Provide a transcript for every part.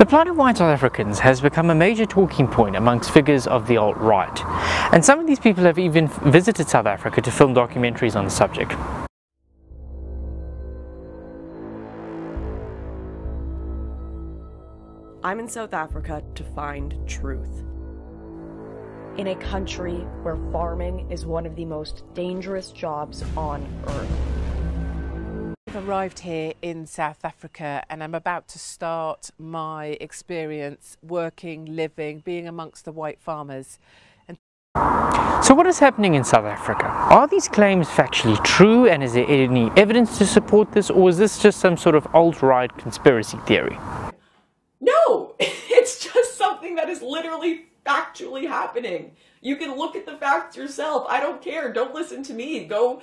The plight of white South Africans has become a major talking point amongst figures of the alt-right, and some of these people have even visited South Africa to film documentaries on the subject. I'm in South Africa to find truth. In a country where farming is one of the most dangerous jobs on earth. I've arrived here in South Africa and I'm about to start my experience working, living, being amongst the white farmers. So what is happening in South Africa? Are these claims factually true, and is there any evidence to support this, or is this just some sort of alt-right conspiracy theory? No, it's just something that is literally factually happening. You can look at the facts yourself. I don't care. Don't listen to me. Go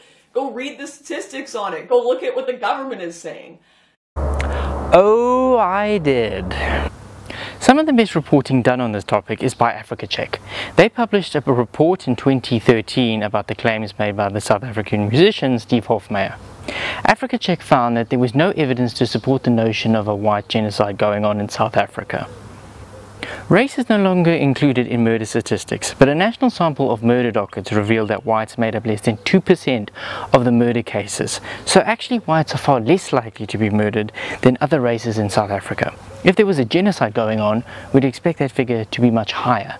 read the statistics on it. Go look at what the government is saying. Oh, I did. Some of the best reporting done on this topic is by Africa Check. They published a report in 2013 about the claims made by the South African musician Steve Hofmeyr. Africa Check found that there was no evidence to support the notion of a white genocide going on in South Africa. Race is no longer included in murder statistics, but a national sample of murder dockets revealed that whites made up less than 2% of the murder cases. So actually whites are far less likely to be murdered than other races in South Africa. If there was a genocide going on, we'd expect that figure to be much higher.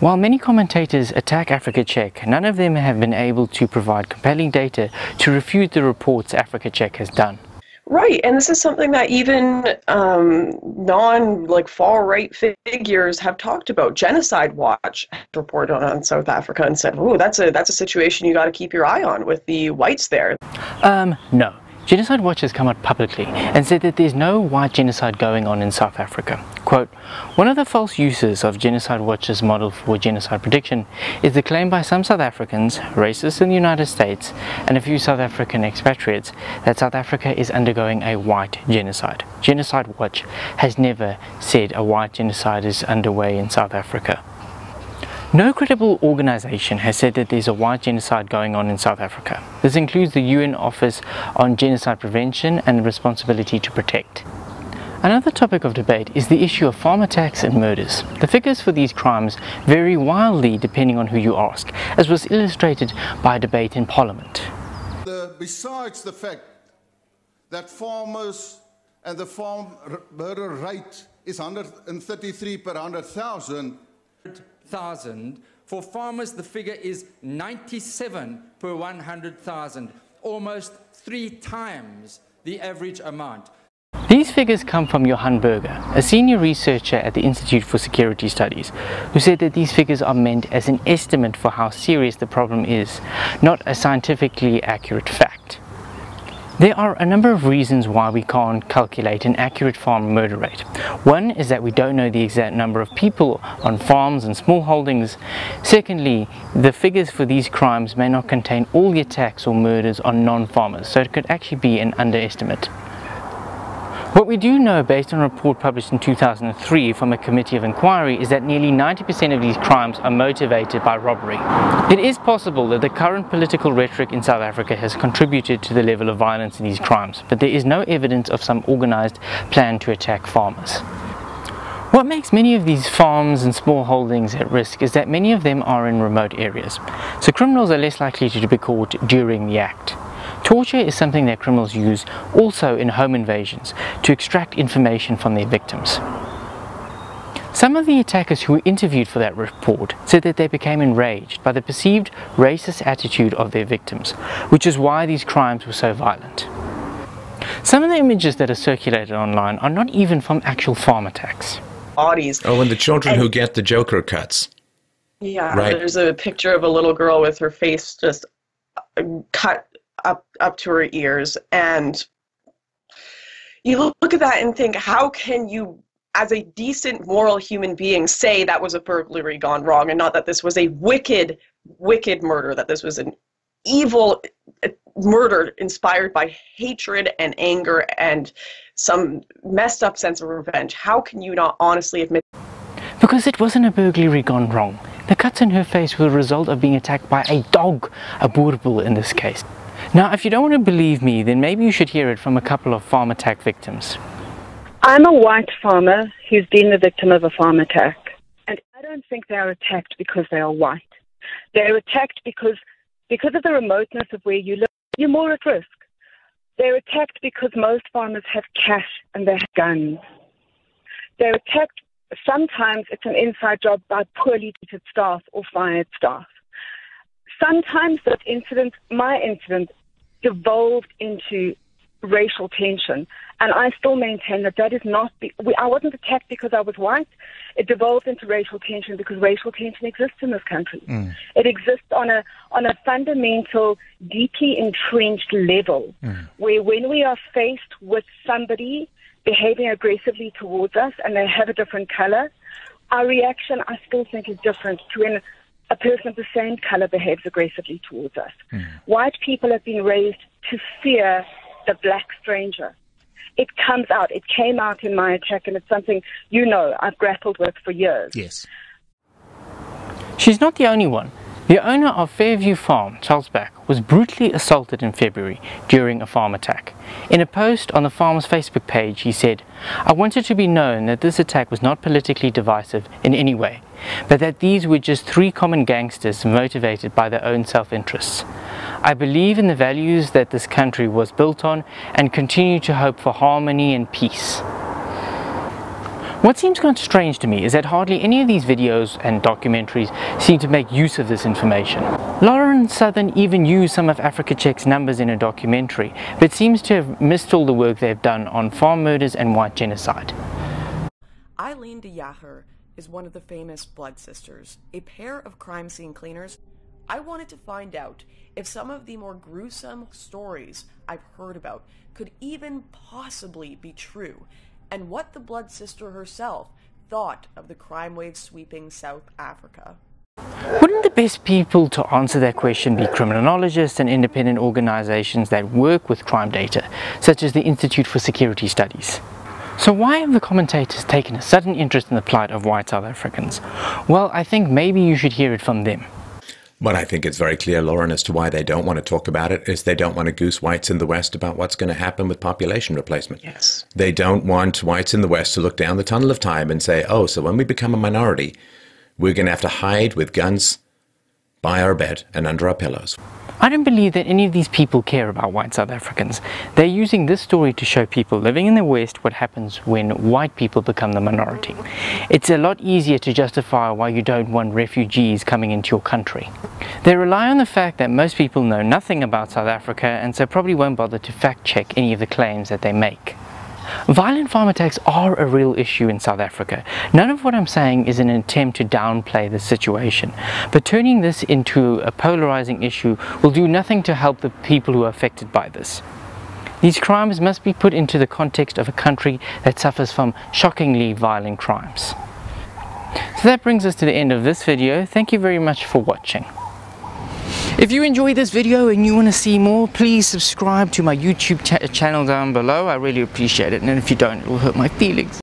While many commentators attack Africa Check, none of them have been able to provide compelling data to refute the reports Africa Check has done. Right, and this is something that even far-right figures have talked about. Genocide Watch reported on South Africa and said, "Oh, that's a situation you got to keep your eye on with the whites there." No. Genocide Watch has come out publicly and said that there's no white genocide going on in South Africa. Quote, "One of the false uses of Genocide Watch's model for genocide prediction is the claim by some South Africans, racists in the United States, and a few South African expatriates that South Africa is undergoing a white genocide. Genocide Watch has never said a white genocide is underway in South Africa." No credible organization has said that there's a white genocide going on in South Africa. This includes the UN Office on Genocide Prevention and the Responsibility to Protect. Another topic of debate is the issue of farm attacks and murders. The figures for these crimes vary wildly depending on who you ask, as was illustrated by a debate in Parliament. Besides the fact that farmers and the farm murder rate is 133 per 100,000, for farmers, the figure is 97 per 100,000, almost 3 times the average amount. These figures come from Johan Berger, a senior researcher at the Institute for Security Studies, who said that these figures are meant as an estimate for how serious the problem is, not a scientifically accurate fact. There are a number of reasons why we can't calculate an accurate farm murder rate. One is that we don't know the exact number of people on farms and small holdings. Secondly, the figures for these crimes may not contain all the attacks or murders on non-farmers, so it could actually be an underestimate. What we do know, based on a report published in 2003 from a committee of inquiry, is that nearly 90% of these crimes are motivated by robbery. It is possible that the current political rhetoric in South Africa has contributed to the level of violence in these crimes, but there is no evidence of some organized plan to attack farmers. What makes many of these farms and small holdings at risk is that many of them are in remote areas, so criminals are less likely to be caught during the act. Torture is something that criminals use also in home invasions to extract information from their victims. Some of the attackers who were interviewed for that report said that they became enraged by the perceived racist attitude of their victims, which is why these crimes were so violent. Some of the images that are circulated online are not even from actual farm attacks. Bodies. Oh, and the children who get the Joker cuts. Yeah, right. There's a picture of a little girl with her face just cut up to her ears, and you look at that and think, how can you, as a decent moral human being, say that was a burglary gone wrong and not that this was a wicked murder, that this was an evil murder inspired by hatred and anger and some messed up sense of revenge? How can you not honestly admit? Because it wasn't a burglary gone wrong. The cuts in her face were the result of being attacked by a dog, a boerboel in this case. Now, if you don't want to believe me, then maybe you should hear it from a couple of farm attack victims. I'm a white farmer who's been the victim of a farm attack. And I don't think they are attacked because they are white. They're attacked because of the remoteness of where you live, you're more at risk. They're attacked because most farmers have cash and they have guns. They're attacked, sometimes it's an inside job by poorly treated staff or fired staff. Sometimes those incidents, my incident, devolved into racial tension. And I still maintain that that is not, I wasn't attacked because I was white. It devolved into racial tension because racial tension exists in this country. It exists on a fundamental, deeply entrenched level, where when we are faced with somebody behaving aggressively towards us and they have a different color, our reaction, I still think, is different to when a person of the same color behaves aggressively towards us. White people have been raised to fear the black stranger. It comes out. It came out in my attack, and it's something, you know, I've grappled with for years. Yes. She's not the only one. The owner of Fairview Farm, Charles Back, was brutally assaulted in February during a farm attack. In a post on the farm's Facebook page, he said, "I want it to be known that this attack was not politically divisive in any way, but that these were just three common gangsters motivated by their own self-interests. I believe in the values that this country was built on and continue to hope for harmony and peace." What seems kind of strange to me is that hardly any of these videos and documentaries seem to make use of this information. Lauren Southern even used some of Africa Check's numbers in a documentary, but seems to have missed all the work they've done on farm murders and white genocide. Eileen de Jager is one of the famous Blood Sisters, a pair of crime scene cleaners. I wanted to find out if some of the more gruesome stories I've heard about could even possibly be true, and what the Blood Sister herself thought of the crime wave sweeping South Africa. Wouldn't the best people to answer that question be criminologists and independent organizations that work with crime data, such as the Institute for Security Studies? So why have the commentators taken a sudden interest in the plight of white South Africans? Well, I think maybe you should hear it from them. What I think it's very clear, Lauren, as to why they don't want to talk about it is they don't want to goose whites in the West about what's going to happen with population replacement. Yes. They don't want whites in the West to look down the tunnel of time and say, oh, so when we become a minority, we're going to have to hide with guns by our bed and under our pillows. I don't believe that any of these people care about white South Africans. They're using this story to show people living in the West what happens when white people become the minority. It's a lot easier to justify why you don't want refugees coming into your country. They rely on the fact that most people know nothing about South Africa and so probably won't bother to fact check any of the claims that they make. Violent farm attacks are a real issue in South Africa. None of what I'm saying is an attempt to downplay the situation, but turning this into a polarizing issue will do nothing to help the people who are affected by this. These crimes must be put into the context of a country that suffers from shockingly violent crimes. So that brings us to the end of this video. Thank you very much for watching. If you enjoyed this video and you want to see more, please subscribe to my YouTube channel down below. I really appreciate it, and if you don't, it will hurt my feelings.